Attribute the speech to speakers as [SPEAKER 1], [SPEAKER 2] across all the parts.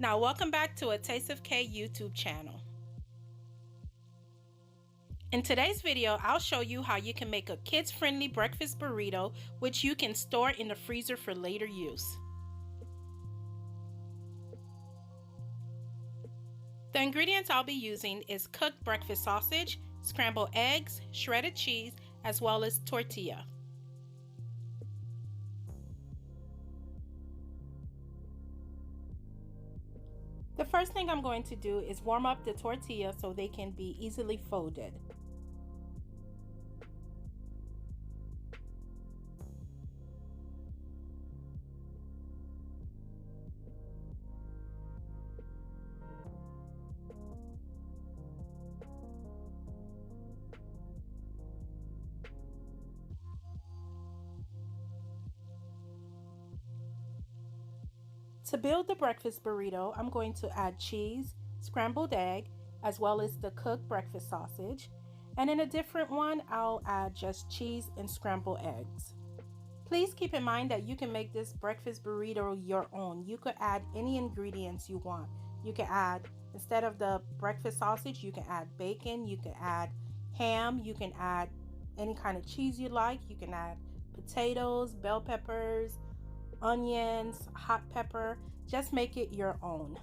[SPEAKER 1] Now, welcome back to A Taste of K YouTube channel. In today's video, I'll show you how you can make a kids-friendly breakfast burrito, which you can store in the freezer for later use. The ingredients I'll be using is cooked breakfast sausage, scrambled eggs, shredded cheese, as well as tortilla. The first thing I'm going to do is warm up the tortilla so they can be easily folded. To build the breakfast burrito, I'm going to add cheese, scrambled egg, as well as the cooked breakfast sausage. And in a different one, I'll add just cheese and scrambled eggs. Please keep in mind that you can make this breakfast burrito your own. You could add any ingredients you want. You can add, instead of the breakfast sausage, you can add bacon, you can add ham, you can add any kind of cheese you like. You can add potatoes, bell peppers, onions, hot pepper. Just make it your own.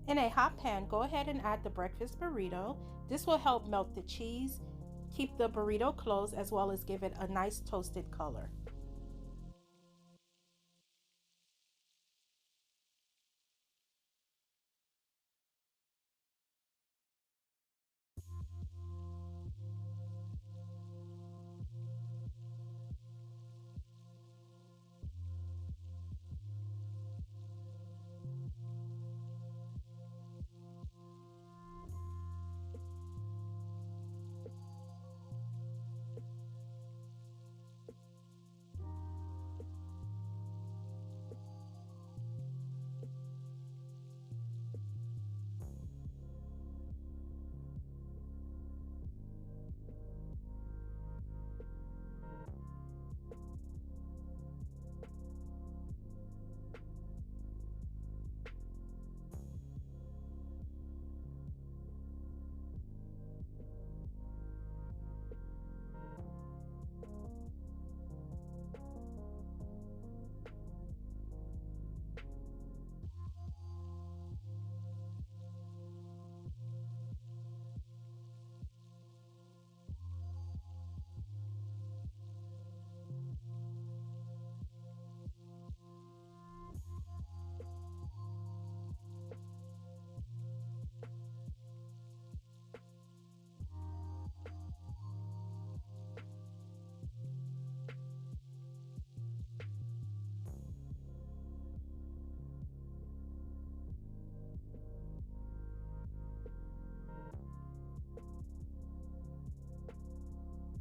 [SPEAKER 1] In a hot pan, go ahead and add the breakfast burrito. This will help melt the cheese, keep the burrito closed, as well as give it a nice toasted color.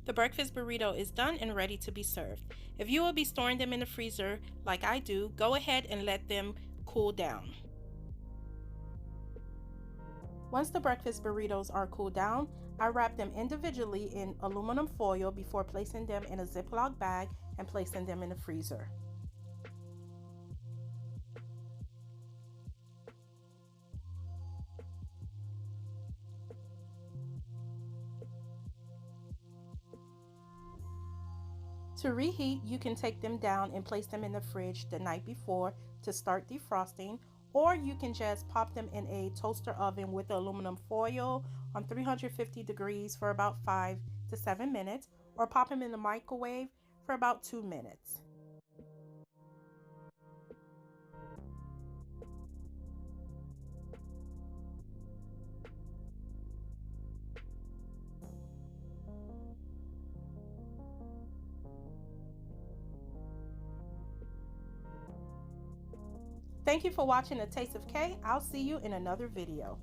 [SPEAKER 1] The breakfast burrito is done and ready to be served. If you will be storing them in the freezer like I do, go ahead and let them cool down. Once the breakfast burritos are cooled down, I wrap them individually in aluminum foil before placing them in a Ziploc bag and placing them in the freezer. To reheat, you can take them down and place them in the fridge the night before to start defrosting, or you can just pop them in a toaster oven with aluminum foil on 350 degrees for about 5 to 7 minutes, or pop them in the microwave for about 2 minutes. Thank you for watching A Taste of K. I'll see you in another video.